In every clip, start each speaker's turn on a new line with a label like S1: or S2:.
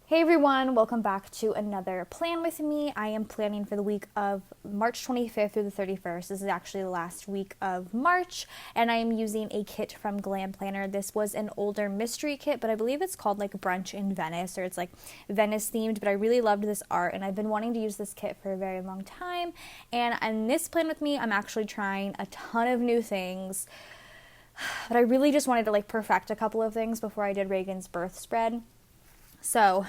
S1: Hey everyone, welcome back to another plan with me. I am planning for the week of March 25th through the 31st. This is actually the last week of March, and I am using a kit from GlamPlanner. This was an older mystery kit, but I believe it's called like Brunch in Venice, or it's like Venice themed, but I really loved this art, and I've been wanting to use this kit for a very long time. And on this plan with me, I'm actually trying a ton of new things, but I really just wanted to like perfect a couple of things before I did Reagan's birth spread. So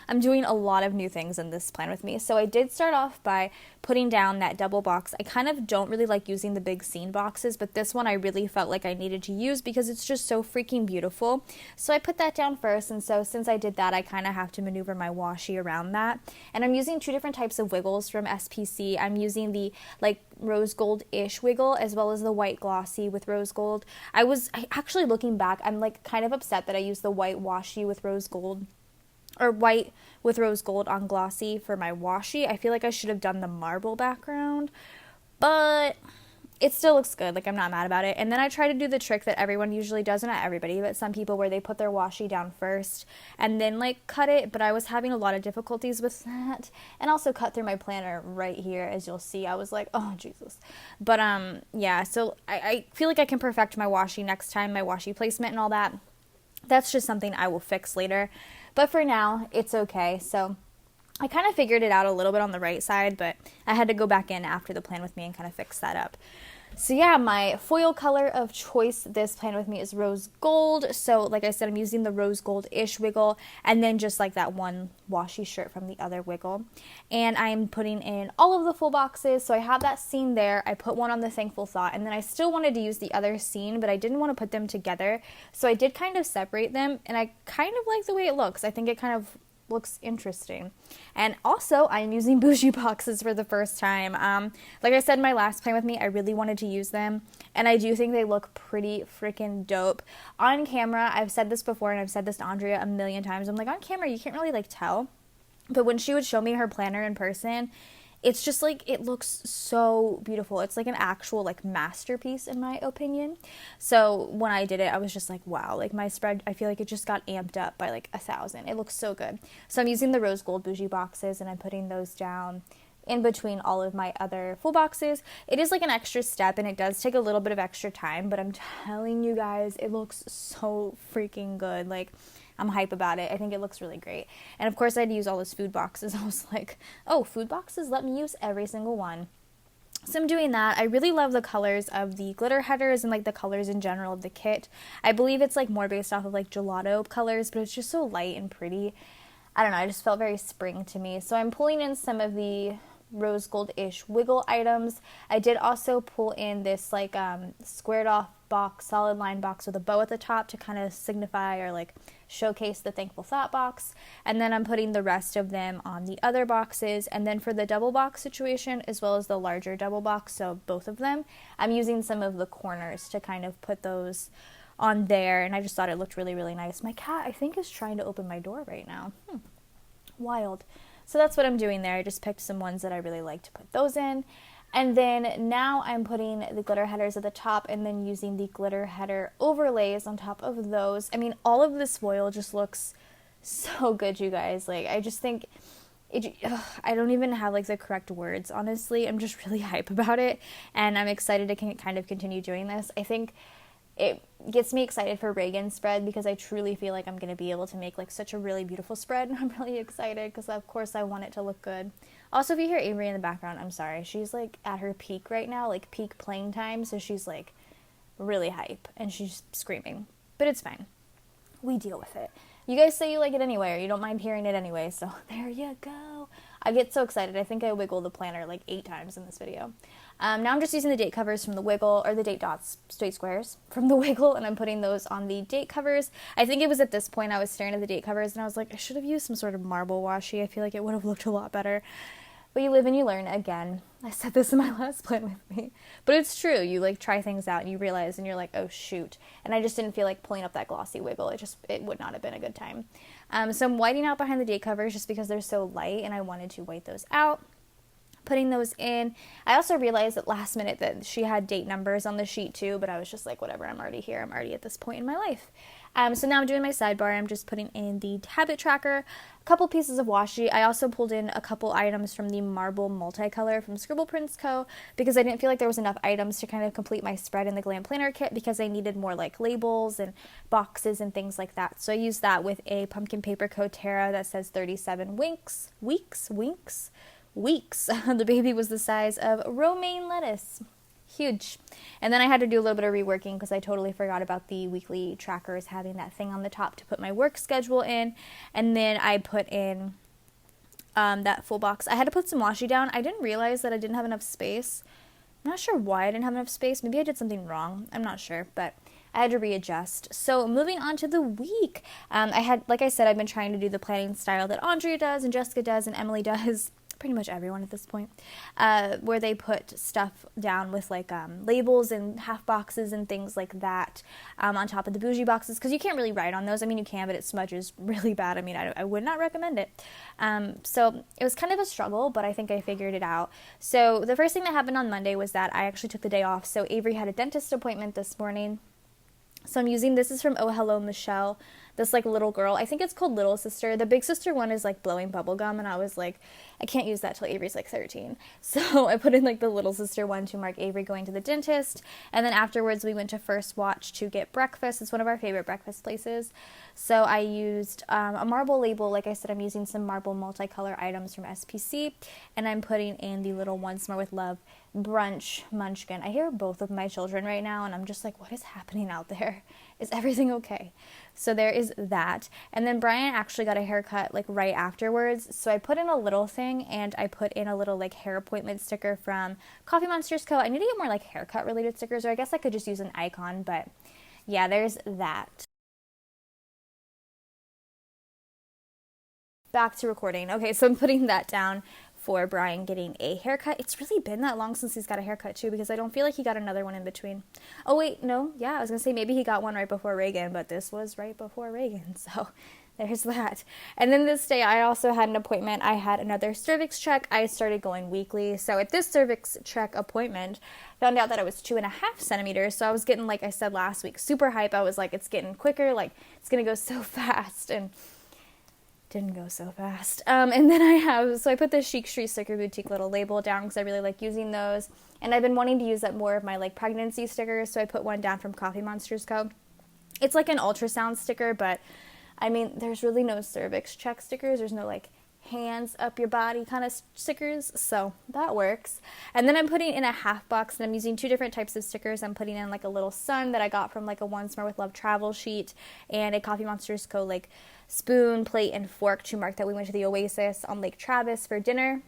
S1: I'm doing a lot of new things in this plan with me. So I did start off by putting down that double box. I kind of don't really like using the big scene boxes, but this one I really felt like I needed to use because it's just so freaking beautiful. So I put that down first, and so since I did that, I kind of have to maneuver my washi around that. And I'm using two different types of wiggles from SPC. I'm using the like rose gold-ish wiggle as well as the white glossy with rose gold. I actually looking back, I'm like kind of upset that I used the white washi with rose gold, or white with rose gold on glossy for my washi. I feel like I should have done the marble background, but it still looks good. Like, I'm not mad about it. And then I try to do the trick that everyone usually does, not everybody, but some people, where they put their washi down first and then like cut it, but I was having a lot of difficulties with that, and also cut through my planner right here, as you'll see. I was like, oh Jesus. But yeah, so I feel like I can perfect my washi next time, my washi placement and all that. That's just something I will fix later. But for now, it's okay. So I kind of figured it out a little bit on the right side, but I had to go back in after the plan with me and kind of fix that up. So yeah, my foil color of choice this plan with me is rose gold. So like I said, I'm using the rose gold-ish wiggle, and then just like that one washi shirt from the other wiggle. And I'm putting in all of the full boxes. So I have that scene there. I put one on the Thankful Thought, and then I still wanted to use the other scene, but I didn't want to put them together. So I did kind of separate them, and I kind of like the way it looks. I think it kind of looks interesting. And also, I'm using bougie boxes for the first time. Like I said in my last plan with me, I really wanted to use them, and I do think they look pretty freaking dope. On camera, I've said this before, and I've said this to Andrea a million times, I'm like, on camera, you can't really like tell, but when she would show me her planner in person, it's just like, it looks so beautiful. It's like an actual like masterpiece in my opinion. So when I did it, I was just like, wow, like my spread, I feel like it just got amped up by like 1,000. It looks so good. So I'm using the rose gold bougie boxes, and I'm putting those down in between all of my other full boxes. It is like an extra step, and it does take a little bit of extra time, but I'm telling you guys, it looks so freaking good. Like, I'm hype about it. I think it looks really great. And of course, I had to use all those food boxes. I was like, oh, food boxes? Let me use every single one. So I'm doing that. I really love the colors of the glitter headers and like the colors in general of the kit. I believe it's like more based off of like gelato colors, but it's just so light and pretty. I don't know, I just felt very spring to me. So I'm pulling in some of the rose gold-ish wiggle items. I did also pull in this like squared off box, solid line box with a bow at the top to kind of signify or like showcase the Thankful Thought box. And then I'm putting the rest of them on the other boxes. And then for the double box situation, as well as the larger double box, so both of them, I'm using some of the corners to kind of put those on there. And I just thought it looked really, really nice. My cat, I think, is trying to open my door right now. Wild. So that's what I'm doing there. I just picked some ones that I really like to put those in. And then now I'm putting the glitter headers at the top, and then using the glitter header overlays on top of those. I mean, all of this foil just looks so good, you guys. Like, I just think I don't even have like the correct words, honestly. I'm just really hype about it, and I'm excited to kind of continue doing this. I think it gets me excited for Reagan's spread, because I truly feel like I'm going to be able to make like such a really beautiful spread, and I'm really excited because of course I want it to look good. Also, if you hear Avery in the background, I'm sorry. She's like at her peak right now, like peak playing time, so she's like really hype and she's screaming, but it's fine. We deal with it. You guys say you like it anyway, or you don't mind hearing it anyway, so there you go. I get so excited. I think I wiggled the planner like 8 times in this video. Now I'm just using the date covers from the wiggle, or the date dots, straight squares from the wiggle, and I'm putting those on the date covers. I think it was at this point I was staring at the date covers, and I was like, I should have used some sort of marble washi. I feel like it would have looked a lot better. But you live and you learn. Again, I said this in my last plan with me, but it's true. You like try things out and you realize, and you're like, oh shoot. And I just didn't feel like pulling up that glossy wiggle. It would not have been a good time. So I'm whiting out behind the date covers just because they're so light, and I wanted to white those out. Putting those in. I also realized at last minute that she had date numbers on the sheet too, but I was just like, whatever, I'm already here. I'm already at this point in my life. So now I'm doing my sidebar. I'm just putting in the habit tracker, a couple pieces of washi. I also pulled in a couple items from the marble multicolor from Scribble Prints Co. because I didn't feel like there was enough items to kind of complete my spread in the GlamPlanner kit because I needed more like labels and boxes and things like that. So I used that with a pumpkin paper Coterra that says 37 weeks. The baby was the size of romaine lettuce. Huge. And then I had to do a little bit of reworking because I totally forgot about the weekly trackers having that thing on the top to put my work schedule in. And then I put in that full box. I had to put some washi down. I didn't realize that I didn't have enough space. I'm not sure why I didn't have enough space. Maybe I did something wrong. I'm not sure, but I had to readjust. So moving on to the week. Like I said, I've been trying to do the planning style that Andrea does and Jessica does and Emily does. Pretty much everyone at this point, where they put stuff down with like labels and half boxes and things like that on top of the bougie boxes, because you can't really write on those. I mean, you can, but it smudges really bad. I mean, I would not recommend it. So it was kind of a struggle, but I think I figured it out. So the first thing that happened on Monday was that I actually took the day off. So Avery had a dentist appointment this morning. So I'm using, this is from Oh Hello Michelle, this like little girl. I think it's called Little Sister. The big sister one is like blowing bubble gum, and I was like, I can't use that till Avery's like 13. So I put in like the Little Sister one to mark Avery going to the dentist. And then afterwards we went to First Watch to get breakfast. It's one of our favorite breakfast places. So I used a marble label. Like I said, I'm using some marble multicolor items from SPC, and I'm putting in the little Once More with Love Brunch munchkin. I hear both of my children right now, and I'm just like, what is happening out there? Is everything okay? So there is that. And then Brian actually got a haircut like right afterwards. So I put in a little thing, and I put in a little like hair appointment sticker from Coffee Monsters Co. I need to get more like haircut related stickers, or I guess I could just use an icon, but yeah, there's that. Back to recording. Okay, so I'm putting that down for Brian getting a haircut. It's really been that long since he's got a haircut too, because I don't feel like he got another one in between. Oh wait, no, yeah, I was gonna say maybe he got one right before Reagan, but this was right before Reagan, so there's that. And then this day I also had an appointment. I had another cervix check. I started going weekly. So at this cervix check appointment, found out that it was 2.5 centimeters. So I was getting, like I said last week, super hype. I was like, it's getting quicker, like it's gonna go so fast, and didn't go so fast. And then I put the Chic Street Sticker Boutique little label down because I really like using those. And I've been wanting to use up more of my like pregnancy stickers, so I put one down from Coffee Monsters Co. It's like an ultrasound sticker, but I mean, there's really no cervix check stickers. There's no like hands up your body kind of stickers, so that works. And then I'm putting in a half box, and I'm using 2 different types of stickers. I'm putting in like a little sun that I got from like a Once More with Love travel sheet, and a Coffee Monsters Co. like spoon, plate, and fork to mark that we went to the Oasis on Lake Travis for dinner.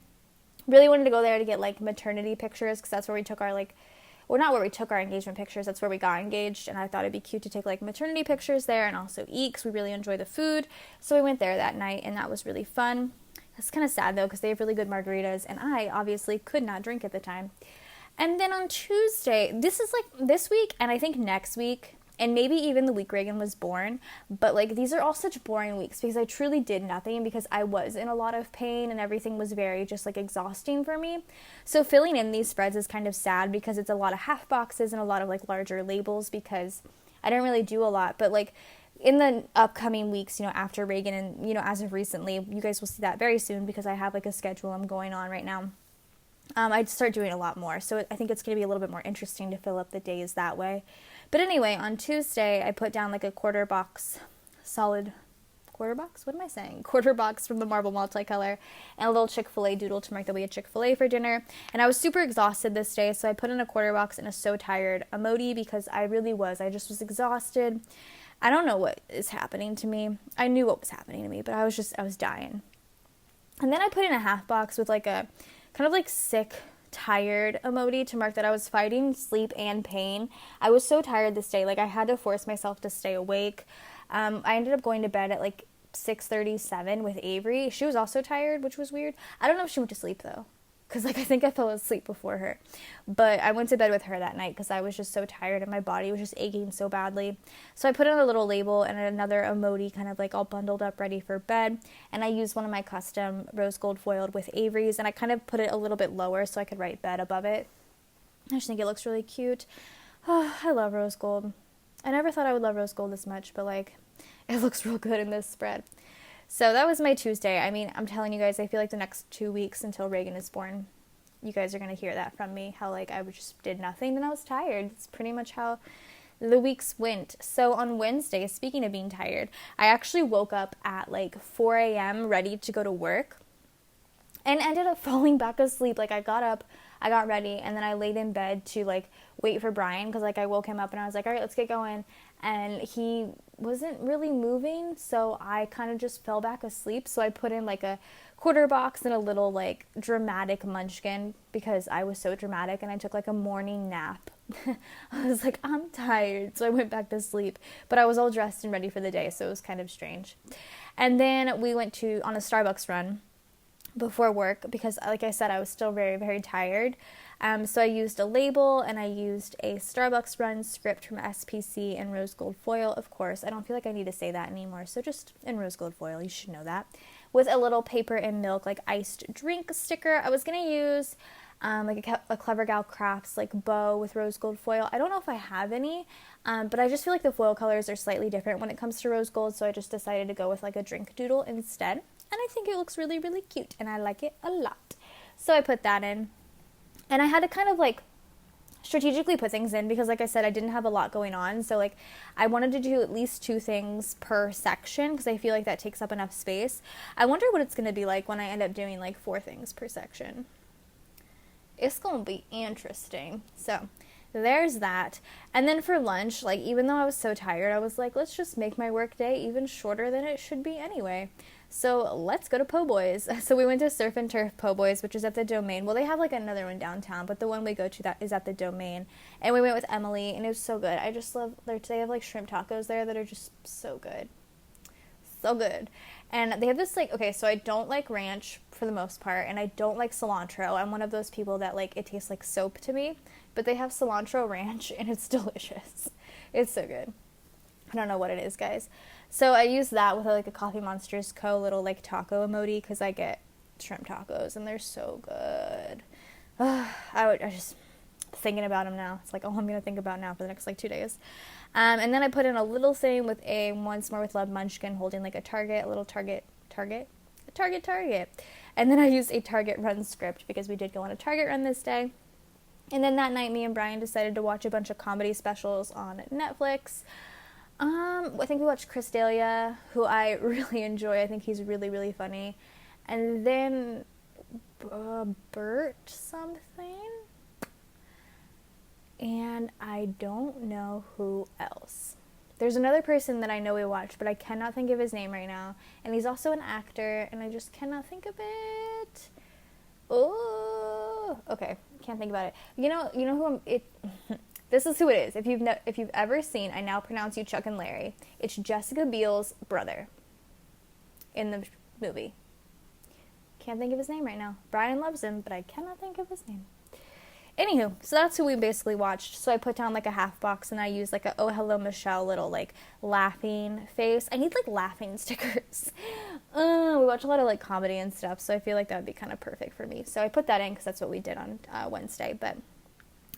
S1: Really wanted to go there to get like maternity pictures, because that's where we took our like, well, not where we took our engagement pictures, that's where we got engaged, and I thought it'd be cute to take like maternity pictures there and also eat, because we really enjoy the food. So we went there that night, and that was really fun. It's kind of sad though, because they have really good margaritas, and I obviously could not drink at the time. And then on Tuesday, this is like this week, and I think next week, and maybe even the week Reagan was born, but like these are all such boring weeks because I truly did nothing, because I was in a lot of pain and everything was very just like exhausting for me. So filling in these spreads is kind of sad, because it's a lot of half boxes and a lot of like larger labels, because I didn't really do a lot. But like in the upcoming weeks, you know, after Reagan, and you know, as of recently, you guys will see that very soon, because I have like a schedule I'm going on right now. I'd start doing a lot more, so I think it's going to be a little bit more interesting to fill up the days that way. But anyway, on Tuesday, I put down like a quarter box from the Marble Multicolor, and a little Chick-fil-A doodle to mark that we had Chick-fil-A for dinner. And I was super exhausted this day, so I put in a quarter box and a so tired emoji, because I really was. I just was exhausted. I don't know what is happening to me. I knew what was happening to me, but I was dying. And then I put in a half box with like a kind of like sick, tired emoji to mark that I was fighting sleep and pain. I was so tired this day. Like I had to force myself to stay awake. I ended up going to bed at like 6:37 with Avery. She was also tired, which was weird. I don't know if she went to sleep though, because like I think I fell asleep before her. But I went to bed with her that night because I was just so tired and my body was just aching so badly. So I put in a little label and another emoji kind of like all bundled up ready for bed. And I used one of my custom rose gold foiled with Avery's, and I kind of put it a little bit lower so I could write bed above it. I just think it looks really cute. Oh, I love rose gold. I never thought I would love rose gold this much, but like it looks real good in this spread. So that was my Tuesday. I mean, I'm telling you guys, I feel like the next 2 weeks until Reagan is born, you guys are going to hear that from me, how like I just did nothing and I was tired. It's pretty much how the weeks went. So on Wednesday, speaking of being tired, I actually woke up at like 4 a.m. ready to go to work and ended up falling back asleep. Like I got up, I got ready, and then I laid in bed to like wait for Brian because like I woke him up and I was like, all right, let's get going. And he wasn't really moving, so I kind of just fell back asleep. So I put in like a quarter box and a little like dramatic munchkin because I was so dramatic, and I took like a morning nap. I was like, I'm tired, so I went back to sleep. But I was all dressed and ready for the day, so it was kind of strange. And then we went on a Starbucks run before work because, like I said, I was still very, very tired. So I used a label and I used a Starbucks run script from SPC in rose gold foil, of course. I don't feel like I need to say that anymore, so just in rose gold foil, you should know that. With a little paper and milk, like iced drink sticker. I was going to use like a Clever Gal Crafts like bow with rose gold foil. I don't know if I have any, but I just feel like the foil colors are slightly different when it comes to rose gold, so I just decided to go with like a drink doodle instead. And I think it looks really, really cute, and I like it a lot. So I put that in. And I had to kind of like strategically put things in because, like I said, I didn't have a lot going on. So like I wanted to do at least 2 things per section because I feel like that takes up enough space. I wonder what it's going to be like when I end up doing like 4 things per section. It's going to be interesting. So there's that. And then for lunch, like even though I was so tired, I was like, let's just make my work day even shorter than it should be anyway. So let's go to Po' Boys. So we went to Surf and Turf Po' Boys, which is at the Domain. Well, they have like another one downtown, but the one we go to that is at the Domain. And we went with Emily, and it was so good. I just love, they have like shrimp tacos there that are just so good. So good. And they have this like, okay, so I don't like ranch for the most part, and I don't like cilantro. I'm one of those people that like, it tastes like soap to me, but they have cilantro ranch, and it's delicious. It's so good. I don't know what it is, guys. So I use that with like a Coffee Monsters Co. little like taco emoji because I get shrimp tacos and they're so good. I just thinking about them now. It's like all I'm going to think about now for the next like 2 days. And then I put in a little thing with a Once More with Love munchkin holding like a little Target. And then I used a Target run script because we did go on a Target run this day. And then that night me and Brian decided to watch a bunch of comedy specials on Netflix. I think we watched Chris D'Elia, who I really enjoy. I think he's really, really funny. And then Bert something. And I don't know who else. There's another person that I know we watched, but I cannot think of his name right now. And he's also an actor, and I just cannot think of it. Oh, okay. Can't think about it. You know who This is who it is. If you've ever seen I Now Pronounce You Chuck and Larry, it's Jessica Biel's brother in the movie. Can't think of his name right now. Brian loves him, but I cannot think of his name. Anywho, so that's who we basically watched. So I put down like a half box and I used like a Oh Hello Michelle little like laughing face. I need like laughing stickers. We watch a lot of like comedy and stuff, so I feel like that would be kind of perfect for me. So I put that in because that's what we did on Wednesday, but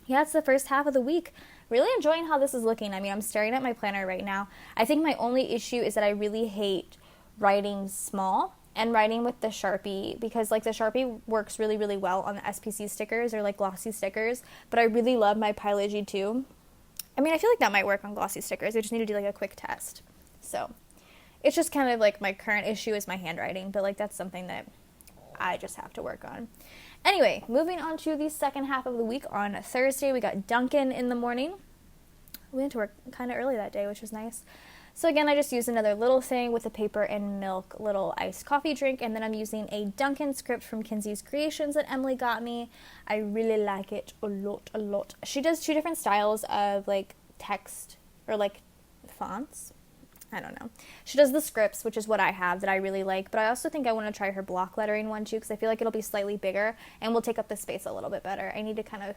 S1: yeah, it's the first half of the week. Really enjoying how this is looking. I mean, I'm staring at my planner right now. I think my only issue is that I really hate writing small and writing with the Sharpie because, like, the Sharpie works really, really well on the SPC stickers or, like, glossy stickers, but I really love my Pilot G2. I mean, I feel like that might work on glossy stickers. I just need to do, like, a quick test. So, it's just kind of, like, my current issue is my handwriting, but, like, that's something that I just have to work on. Anyway, moving on to the second half of the week. On Thursday, we got Dunkin' in the morning. We went to work kind of early that day, which was nice. So again, I just used another little thing with a paper and milk little iced coffee drink, and then I'm using a Dunkin' script from Kinsey's Creations that Emily got me. I really like it a lot. She does 2 different styles of like text or like fonts. I don't know. She does the scripts, which is what I have that I really like, but I also think I want to try her block lettering one too because I feel like it'll be slightly bigger and will take up the space a little bit better. I need to kind of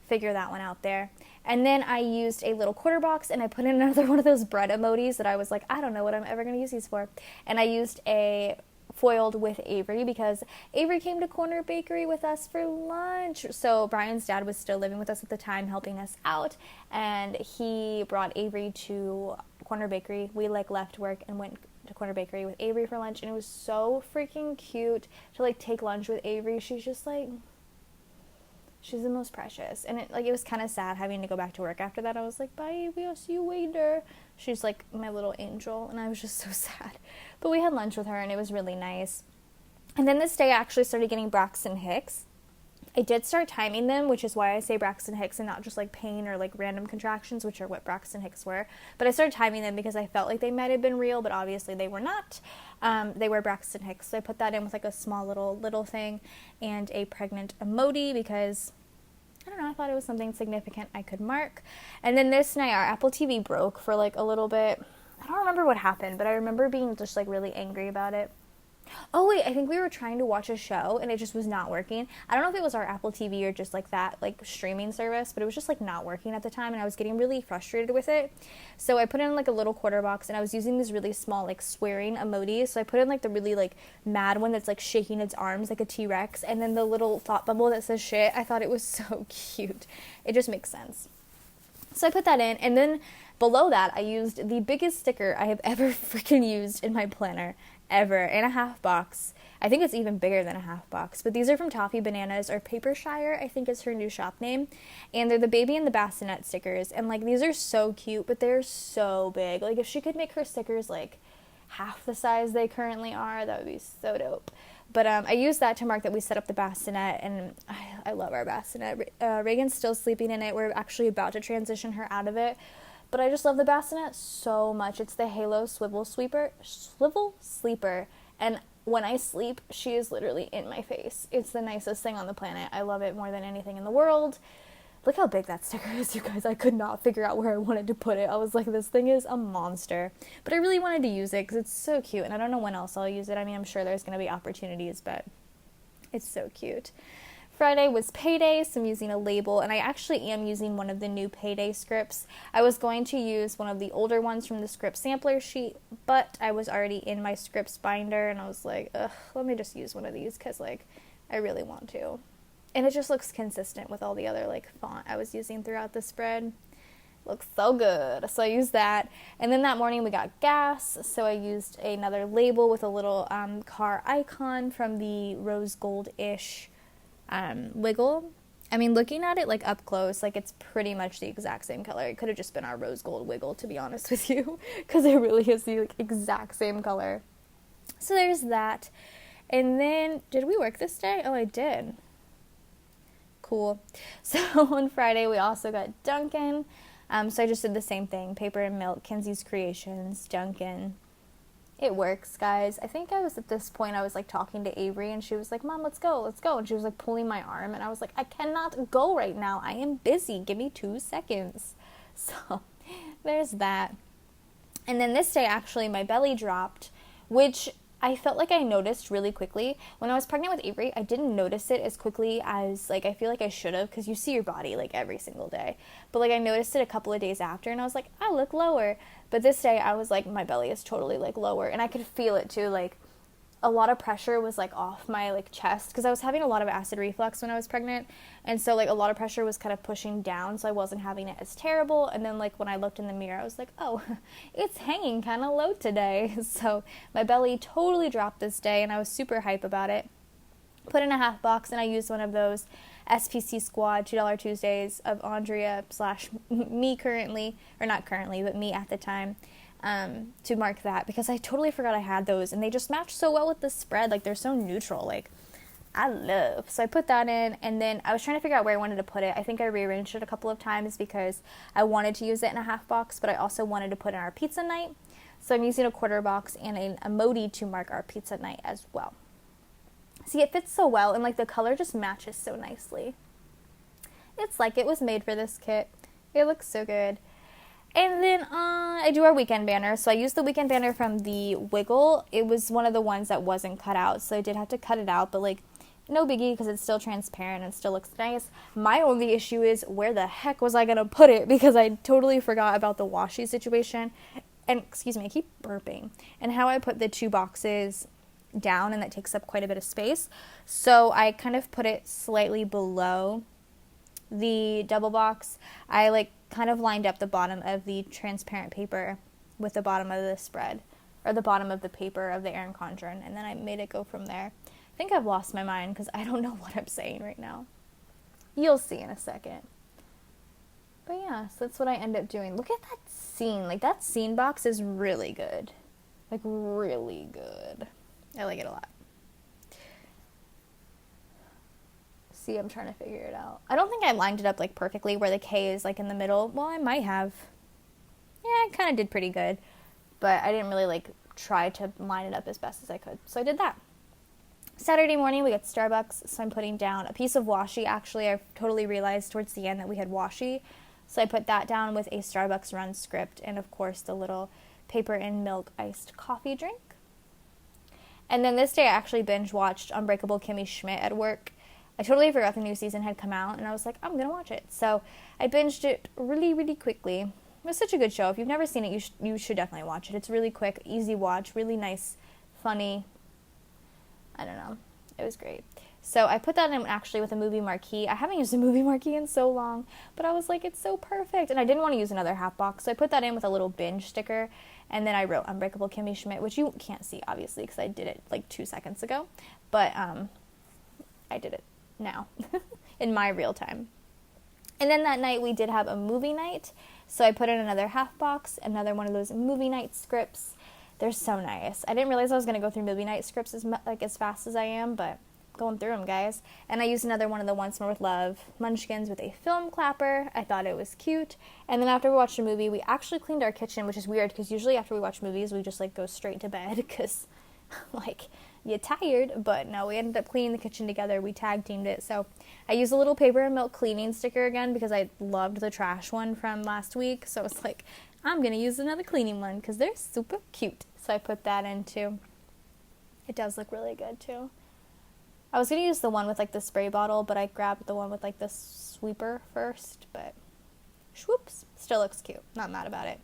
S1: figure that one out there. And then I used a little quarter box and I put in another one of those bread emojis that I was like, I don't know what I'm ever going to use these for. And I used a foiled with Avery because Avery came to Corner Bakery with us for lunch. So Brian's dad was still living with us at the time, helping us out, and he brought Avery to Corner Bakery. We like left work and went to Corner Bakery with Avery for lunch, and it was so freaking cute to like take lunch with Avery. She's just like, she's the most precious. And it was kind of sad having to go back to work after that. I was like, bye Avery, I'll see you later. She's like my little angel, and I was just so sad. But we had lunch with her, and it was really nice. And then this day I actually started getting Braxton Hicks. I did start timing them, which is why I say Braxton Hicks and not just like pain or like random contractions, which are what Braxton Hicks were. But I started timing them because I felt like they might have been real, but obviously they were not. They were Braxton Hicks. So I put that in with like a small little thing and a pregnant emoji because, I don't know, I thought it was something significant I could mark. And then this night our Apple TV broke for like a little bit. I don't remember what happened, but I remember being just like really angry about it. Oh wait, I think we were trying to watch a show and it just was not working. I don't know if it was our Apple TV or just like that like streaming service, but it was just like not working at the time, and I was getting really frustrated with it. So I put in like a little quarter box, and I was using these really small like swearing emojis. So I put in like the really like mad one that's like shaking its arms like a T-Rex, and then the little thought bubble that says shit. I thought it was so cute. It just makes sense. So I put that in, and then below that I used the biggest sticker I have ever freaking used in my planner ever, in a half box. I think it's even bigger than a half box, but these are from Toffee Bananas, or Papershire, I think is her new shop name, and they're the baby and the bassinet stickers, and like these are so cute, but they're so big. Like if she could make her stickers like half the size they currently are, that would be so dope. But I used that to mark that we set up the bassinet, and I love our bassinet. Reagan's still sleeping in it. We're actually about to transition her out of it. But I just love the bassinet so much. It's the Halo Swivel Sleeper. And when I sleep, she is literally in my face. It's the nicest thing on the planet. I love it more than anything in the world. Look how big that sticker is, you guys. I could not figure out where I wanted to put it. I was like, this thing is a monster. But I really wanted to use it because it's so cute. And I don't know when else I'll use it. I mean, I'm sure there's going to be opportunities, but it's so cute. Friday was payday, so I'm using a label, and I actually am using one of the new payday scripts. I was going to use one of the older ones from the script sampler sheet, but I was already in my scripts binder, and I was like, let me just use one of these because like I really want to. And it just looks consistent with all the other like font I was using throughout the spread. Looks so good. So I used that. And then that morning we got gas, so I used another label with a little car icon from the rose gold-ish wiggle. I mean, looking at it like up close, like it's pretty much the exact same color. It could have just been our rose gold wiggle, to be honest with you, because it really is the like, exact same color. So there's that. And then, did we work this day? Oh, I did. Cool. So on Friday we also got Dunkin'. So I just did the same thing. Paper and milk, Kenzie's Creations, Dunkin'. It works, guys. I think I was at this point, I was like talking to Avery, and she was like, Mom, let's go. And she was like pulling my arm, and I was like, I cannot go right now. I am busy. Give me 2 seconds. So there's that. And then this day, actually, my belly dropped, which I felt like I noticed really quickly. When I was pregnant with Avery, I didn't notice it as quickly as, like, I feel like I should have, because you see your body, like, every single day. But, like, I noticed it a couple of days after, and I was like, I look lower. But this day, I was like, my belly is totally, like, lower. And I could feel it, too. Like, a lot of pressure was, like, off my, like, chest, because I was having a lot of acid reflux when I was pregnant. And so, like, a lot of pressure was kind of pushing down, so I wasn't having it as terrible. And then, like, when I looked in the mirror, I was like, oh, it's hanging kind of low today. So my belly totally dropped this day, and I was super hype about it. Put in a half box, and I used one of those SPC Squad $2 Tuesdays of Andrea / me currently, or not currently, but me at the time, to mark that, because I totally forgot I had those, and they just match so well with the spread. Like, they're so neutral. Like, I love. So I put that in, and then I was trying to figure out where I wanted to put it. I think I rearranged it a couple of times because I wanted to use it in a half box, but I also wanted to put in our pizza night. So I'm using a quarter box and an emoji to mark our pizza night as well. See, it fits so well, and like the color just matches so nicely. It's like it was made for this kit. It looks so good. And then I do our weekend banner. So I used the weekend banner from the Wiggle. It was one of the ones that wasn't cut out, so I did have to cut it out, but like no biggie because it's still transparent and still looks nice. My only issue is where the heck was I going to put it, because I totally forgot about the washi situation. And excuse me, I keep burping. And how I put the 2 boxes down, and that takes up quite a bit of space. So I kind of put it slightly below the double box. I like kind of lined up the bottom of the transparent paper with the bottom of the spread, or the bottom of the paper of the Erin Condren, and then I made it go from there. I think I've lost my mind because I don't know what I'm saying right now. You'll see in a second. But yeah, so that's what I end up doing. Look at that scene. Like, that scene box is really good. Like, really good. I like it a lot. See, I'm trying to figure it out. I don't think I lined it up, like, perfectly where the K is, like, in the middle. Well, I might have. Yeah, I kind of did pretty good. But I didn't really, like, try to line it up as best as I could. So I did that. Saturday morning, we got Starbucks, so I'm putting down a piece of washi. Actually, I totally realized towards the end that we had washi. So I put that down with a Starbucks run script and, of course, the little paper and milk iced coffee drink. And then this day I actually binge watched Unbreakable Kimmy Schmidt at work. I totally forgot the new season had come out, and I was like, I'm going to watch it. So I binged it really, really quickly. It was such a good show. If you've never seen it, you should definitely watch it. It's really quick, easy watch, really nice, funny. I don't know. It was great. So I put that in actually with a movie marquee. I haven't used a movie marquee in so long, but I was like, it's so perfect. And I didn't want to use another half box, so I put that in with a little binge sticker. And then I wrote Unbreakable Kimmy Schmidt, which you can't see, obviously, because I did it like 2 seconds ago. But I did it now in my real time. And then that night we did have a movie night. So I put in another half box, another one of those movie night scripts. They're so nice. I didn't realize I was going to go through movie night scripts as fast as I am, but going through them, guys. And I used another one of the Once More with Love munchkins with a film clapper. I thought it was cute. And then after we watched the movie, we actually cleaned our kitchen, which is weird because usually after we watch movies, we just like go straight to bed because like you're tired. But no, we ended up cleaning the kitchen together. We tag teamed it. So I used a little paper and milk cleaning sticker again because I loved the trash one from last week. So it's like, I'm going to use another cleaning one because they're super cute. So I put that in too. It does look really good too. I was going to use the one with like the spray bottle, but I grabbed the one with like the sweeper first, but whoops, still looks cute. Not mad about it.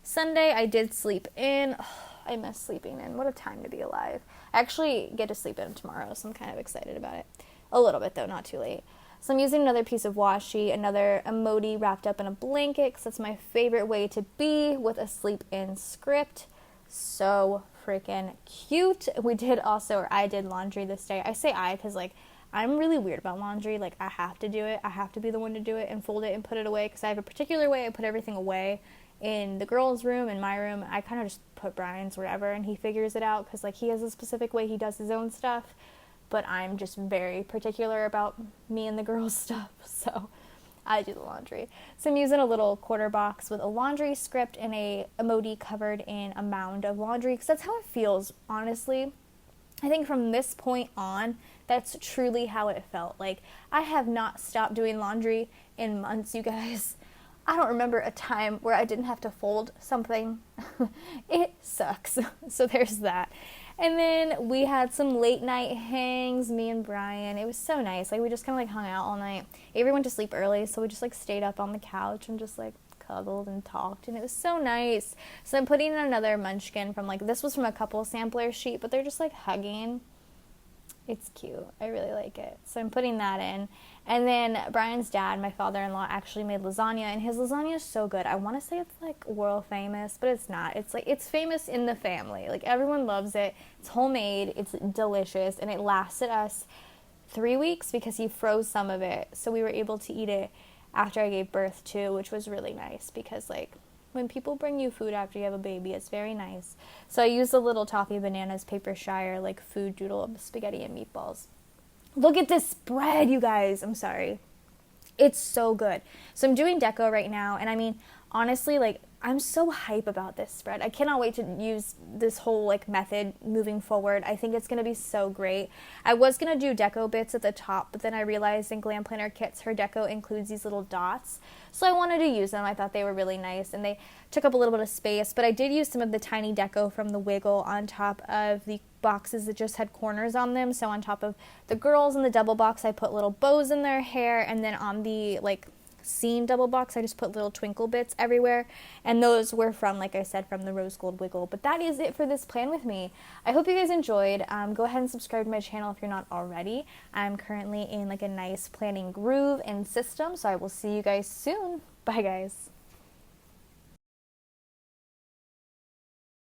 S1: Sunday, I did sleep in. Oh, I miss sleeping in. What a time to be alive. I actually get to sleep in tomorrow, so I'm kind of excited about it. A little bit though, not too late. So I'm using another piece of washi, another emoji wrapped up in a blanket, because that's my favorite way to be with a sleep-in script. So freaking cute. We did also, or I did laundry this day. I say I because, like, I'm really weird about laundry. Like, I have to do it. I have to be the one to do it and fold it and put it away because I have a particular way I put everything away in the girls' room, in my room. I kind of just put Brian's wherever, and he figures it out because, like, he has a specific way he does his own stuff. But I'm just very particular about me and the girls' stuff, so I do the laundry. So I'm using a little quarter box with a laundry script and a emoji covered in a mound of laundry, because that's how it feels, honestly. I think from this point on, that's truly how it felt. Like, I have not stopped doing laundry in months, you guys. I don't remember a time where I didn't have to fold something. It sucks. So there's that. And then we had some late night hangs, me and Brian. It was so nice. Like, we just kind of like hung out all night. Avery went to sleep early, so we just like stayed up on the couch and just like cuddled and talked, and it was so nice. So I'm putting in another munchkin from like, this was from a couple sampler sheet, but they're just like hugging. It's cute. I really like it. So I'm putting that in. And then Brian's dad, my father-in-law, actually made lasagna, and his lasagna is so good. I want to say it's like world famous, but it's not. It's like, it's famous in the family. Like, everyone loves it. It's homemade. It's delicious, and it lasted us 3 weeks because he froze some of it. So we were able to eat it after I gave birth too, which was really nice because, like, when people bring you food after you have a baby, it's very nice. So I used a little Toffee Bananas Paper Shire, like, food doodle of spaghetti and meatballs. Look at this spread, you guys. I'm sorry. It's so good. So I'm doing deco right now, and I mean, honestly, like, I'm so hype about this spread. I cannot wait to use this whole, like, method moving forward. I think it's going to be so great. I was going to do deco bits at the top, but then I realized in GlamPlanner kits, her deco includes these little dots. So I wanted to use them. I thought they were really nice, and they took up a little bit of space. But I did use some of the tiny deco from the Wiggle on top of the boxes that just had corners on them. So on top of the girls in the double box, I put little bows in their hair, and then on the, like, seen double box. I just put little twinkle bits everywhere, and those were from, like I said, from the rose gold wiggle. But that is it for this plan with me. I hope you guys enjoyed. Go ahead and subscribe to my channel if you're not already. I'm currently in like a nice planning groove and system, so I will see you guys soon. Bye guys.